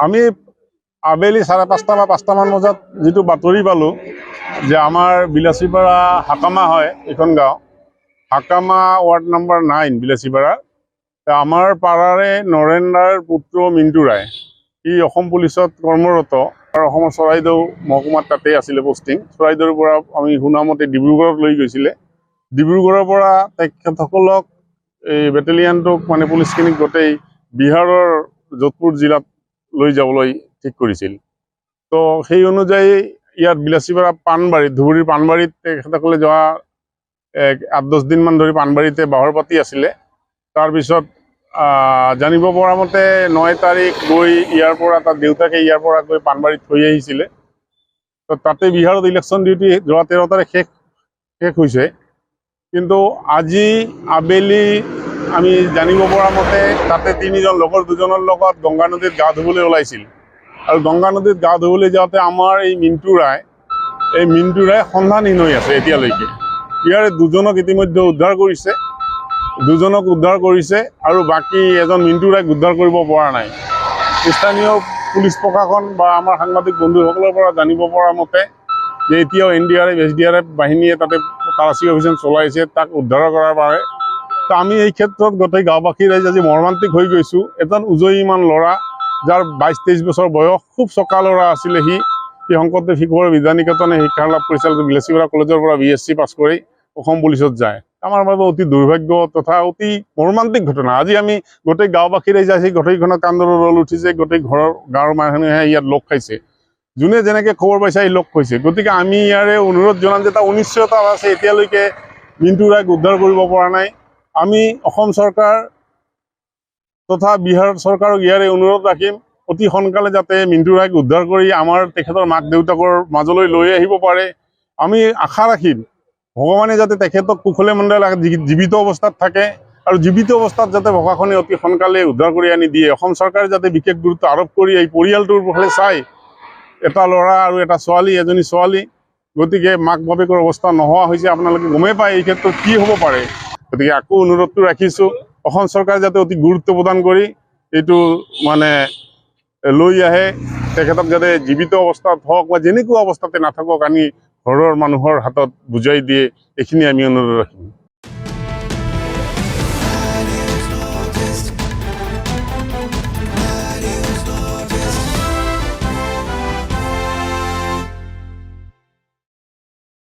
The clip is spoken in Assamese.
আমি আবেলি 5:30 বা 5টামান বজাত যিটো বাতৰি পালোঁ যে আমাৰ বিলাসীপাৰা হাকামা হয় এইখন গাঁও, হাকামা ৱাৰ্ড নম্বৰ 9 বিলাসীপাৰা। আমাৰ পাৰাৰে নৰেন্দ্ৰৰ পুত্ৰ মিণ্টু ৰায়, সি অসম পুলিচত কৰ্মৰত আৰু অসমৰ চৰাইদেউ মহকুমাত তাতে আছিলে পোষ্টিং। চৰাইদেউৰ পৰা আমি শুনামতে ডিব্ৰুগড়ত লৈ গৈছিলে। ডিব্ৰুগড়ৰ পৰা তেখেতসকলক এই বেটেলিয়ানটোক মানে পুলিচখিনিক গোটেই বিহাৰৰ যোধপুৰ জিলাত লৈ যাবলৈ ঠিক কৰিছিল। তো সেই অনুযায়ী ইয়াত বিলাসীপাৰা পাণবাৰীত, ধুবুৰীৰ পাণবাৰীত তেখেতসকলে যোৱা 8-10 দিনমান ধৰি পাণবাৰীতে বাহৰ পাতি আছিলে। তাৰপিছত জানিব পৰা মতে 9 তাৰিখ গৈ ইয়াৰ পৰা তাৰ দেউতাকে ইয়াৰ পৰা গৈ পাণবাৰীত থৈ আহিছিলে। তো তাতে বিহাৰত ইলেকশ্যন ডিউটি যোৱা 13 তাৰিখ শেষ হৈছে। কিন্তু আজি আবেলি আমি জানিব পৰা মতে তাতে 3জন লগৰ 2জনৰ লগত গংগা নদীত গা ধুবলৈ ওলাইছিল। আৰু গংগা নদীত গা ধুবলৈ যাওঁতে আমাৰ এই মিণ্টু ৰায় সন্ধানহীন হৈ আছে এতিয়ালৈকে। ইয়াৰে 2জনক ইতিমধ্যে উদ্ধাৰ কৰিছে, আৰু বাকী এজন মিণ্টু ৰায়ক উদ্ধাৰ কৰিব পৰা নাই। স্থানীয় পুলিচ প্ৰশাসন বা আমাৰ সাংবাদিক বন্ধুসকলৰ পৰা জানিব পৰা মতে যে এতিয়াও NDRF SDRF বাহিনীয়ে তাতে তালাচী অভিযান চলাইছে তাক উদ্ধাৰ কৰাৰ বাবে। তো আমি এই ক্ষেত্ৰত গোটেই গাঁওবাসী ৰাইজ আজি মৰ্মান্তিক হৈ গৈছোঁ। এজন উজয়িমান ল'ৰা, যাৰ 22-23 বছৰ বয়স, খুব চোকা ল'ৰা আছিলে। সি শংকৰদেৱ শিশুৰ বিদ্যানিকেতনে শিক্ষা লাভ কৰিছিল। বিলাসীপাৰা কলেজৰ পৰা BSc পাছ কৰি অসম পুলিচত যায়। আমাৰ বাবে অতি দুৰ্ভাগ্য তথা অতি মৰ্মান্তিক ঘটনা। আজি আমি গোটেই গাঁওবাসী ৰাইজ আহি গোটেইখনত কান্দৰ ৰল উঠিছে। গোটেই গাঁৱৰ মানুহে ইয়াত লগ খাইছে, যোনে যেনেকৈ খবৰ পাইছে এই লগ হৈছে। গতিকে আমি ইয়াৰে অনুৰোধ জনাম যে এটা অনিশ্চয়তা আছে, এতিয়ালৈকে মিণ্টু ৰায়ক উদ্ধাৰ কৰিব পৰা নাই। আমি অসম চৰকাৰ তথা বিহাৰ চৰকাৰক ইয়াৰে অনুৰোধ ৰাখিম, অতি সোনকালে যাতে মিণ্টু ৰায়ক উদ্ধাৰ কৰি আমাৰ তেখেতৰ মাক দেউতাকৰ মাজলৈ লৈ আহিব পাৰে। আমি আশা ৰাখিম ভগৱানে যাতে তেখেতক কুশলে মণ্ডলে জীৱিত অৱস্থাত থাকে, আৰু জীৱিত অৱস্থাত যাতে প্ৰশাসনে অতি সোনকালে উদ্ধাৰ কৰি আনি দিয়ে। অসম চৰকাৰে যাতে বিশেষ গুৰুত্ব আৰোপ কৰি এই পৰিয়ালটোৰ ফালে চাই, এটা ল'ৰা আৰু এটা ছোৱালী, এজনী ছোৱালী। গতিকে মাক বাপেকৰ অৱস্থা নোহোৱা হৈছে, আপোনালোকে গমেই পায় এই ক্ষেত্ৰত কি হ'ব পাৰে। গতিকে আকৌ অনুৰোধটো ৰাখিছোঁ, অসম চৰকাৰে যাতে অতি গুৰুত্ব প্ৰদান কৰি এইটো মানে লৈ আহে, তেখেতক যাতে জীৱিত অৱস্থাত হওক বা যেনেকুৱা অৱস্থাতে নাথাকক আনি ঘৰৰ মানুহৰ হাতত বুজাই দিয়ে, এইখিনি আমি অনুৰোধ ৰাখিম।